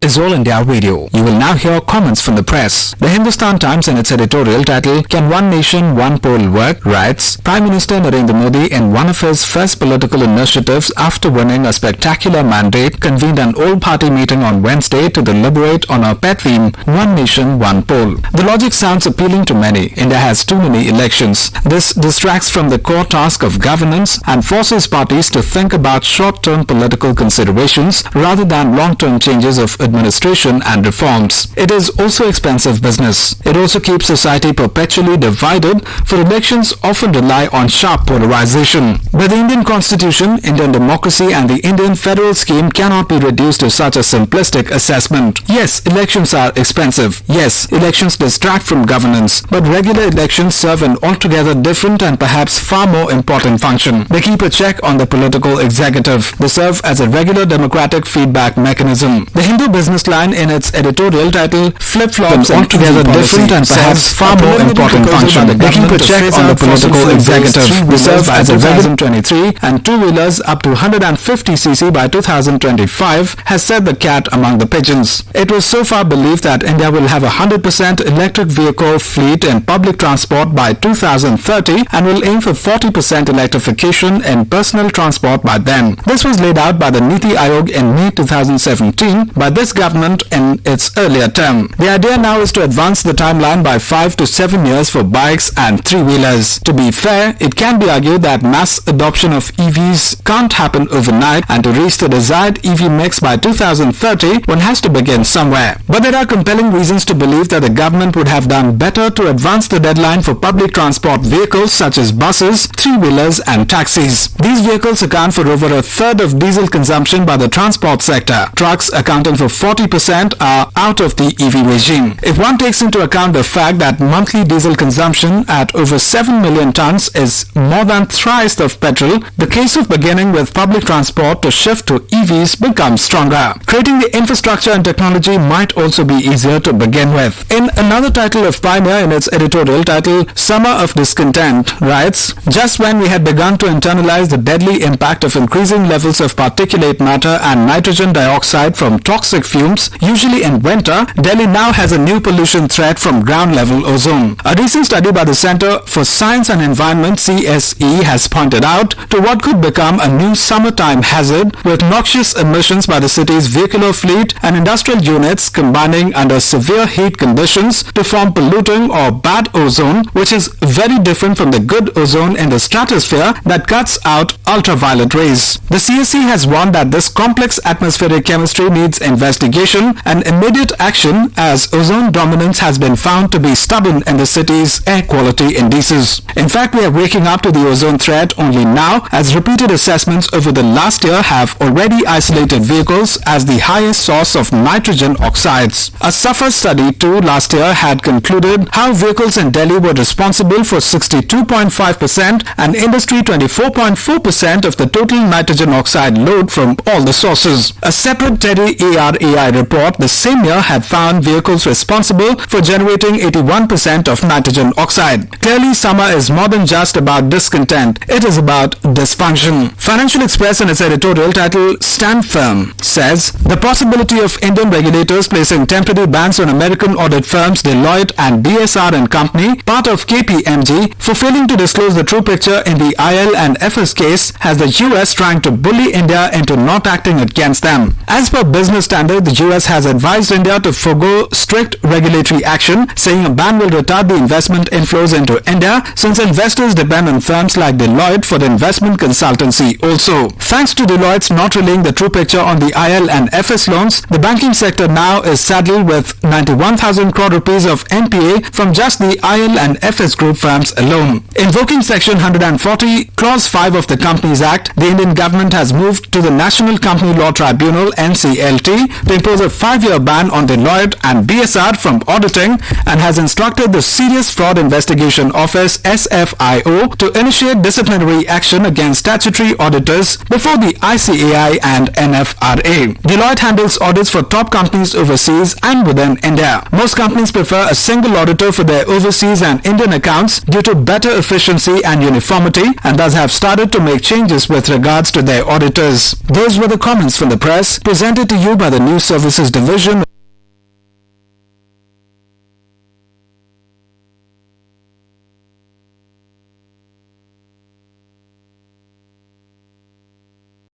is All India Radio. You will now hear comments from the press. The Hindustan Times in its editorial title, "Can One Nation, One Poll Work?" writes, Prime Minister Narendra Modi, in one of his first political initiatives after winning a spectacular mandate, convened an all-party meeting on Wednesday to deliberate on a pet theme, One Nation, One Poll. The logic sounds appealing to many. India has too many elections. This distracts from the core task of governance and forces parties to think about short-term political considerations rather than long-term changes of administration and reforms. It is also expensive business. It also keeps society perpetually divided, for elections often rely on sharp polarization. But the Indian Constitution, Indian democracy and the Indian federal scheme cannot be reduced to such a simplistic assessment. Yes, elections are expensive. Yes, elections distract from governance. But regular elections serve an altogether different and perhaps far more important function. They keep a check on the political executive. They serve as a regular democratic feedback mechanism. The Hindu Business Line in its editorial title, "Flip-flops and altogether different and perhaps far more important function." They keep a check on the political executive. They serve as a regular 2023 and two-wheelers up to 150cc by 2025 has set the cat among the pigeons. It was so far believed that India will have a 100% electric vehicle fleet in public transport by 2030 and will aim for 40% electrification in personal transport by then. This was laid out by the Niti Aayog in May 2017 by this government in its earlier term. The idea now is to advance the timeline by 5 to 7 years for bikes and three-wheelers. To be fair, it can be argued that mass adoption of EVs can't happen overnight, and to reach the desired EV mix by 2030, one has to begin somewhere. But there are compelling reasons to believe that the government would have done better to advance the deadline for public transport vehicles such as buses, three-wheelers and taxis. These vehicles account for over a third of diesel consumption by the transport sector. Trucks, accounting for 40%, are out of the EV regime. If one takes into account the fact that monthly diesel consumption at over 7 million tons is more than thrice of petrol, the case of beginning with public transport to shift to EVs becomes stronger. Creating the infrastructure and technology might also be easier to begin with. In another title of Pioneer in its editorial title, "Summer of Discontent," writes, "Just when we had begun to internalize the deadly impact of increasing levels of particulate matter and nitrogen dioxide from toxic fumes, usually in winter, Delhi now has a new pollution threat from ground-level ozone." A recent study by the Center for Science and Environment (CSE) has pointed out to what could become a new summertime hazard, with noxious emissions by the city's vehicular fleet and industrial units combining under severe heat conditions to form polluting or bad ozone, which is very different from the good ozone in the stratosphere that cuts out ultraviolet rays. The CSE has warned that this complex atmospheric chemistry needs investigation and immediate action, as ozone dominance has been found to be stubborn in the city's air quality indices. In fact, we are waking up to the ozone threat only now, as repeated assessments over the last year have already isolated vehicles as the highest source of nitrogen oxides. A SAFA study too last year had concluded how vehicles in Delhi were responsible for 62.5% and industry 24.4% of the total nitrogen oxide load from all the sources. A separate TEDI ARAI report the same year had found vehicles responsible for generating 81% of nitrogen oxide. Clearly, summer is more than just about discontent. It is about dysfunction. Financial Express in its editorial title, "Stand Firm," says, "The possibility of Indian regulators placing temporary bans on American audit firms Deloitte and DSR and Company, part of KPMG, for failing to disclose the true picture in the IL and FS case has the US trying to bully India into not acting against them. As per Business Standard, the US has advised India to forgo strict regulatory action, saying a ban will retard the investment inflows into India, since investors depend on firms like Deloitte for the investment consultancy also. Thanks to Deloitte's not relaying the true picture on the IL and FS loans, the banking sector now is saddled with 91,000 crore rupees of NPA from just the IL and FS group firms alone. Invoking Section 140, Clause 5 of the Companies Act, the Indian government has moved to the National Company Law Tribunal (NCLT) to impose a 5-year ban on Deloitte and BSR from auditing, and has instructed the Serious Fraud Investigation Office (SFIO) to initiate disciplinary action against statutory auditors before the ICAI and NFRA. Deloitte handles audits for top companies overseas and within India. Most companies prefer a single auditor for their overseas and Indian accounts due to better efficiency and uniformity, and thus have started to make changes with regards to their auditors. Those were the comments from the press, presented to you by the News Services Division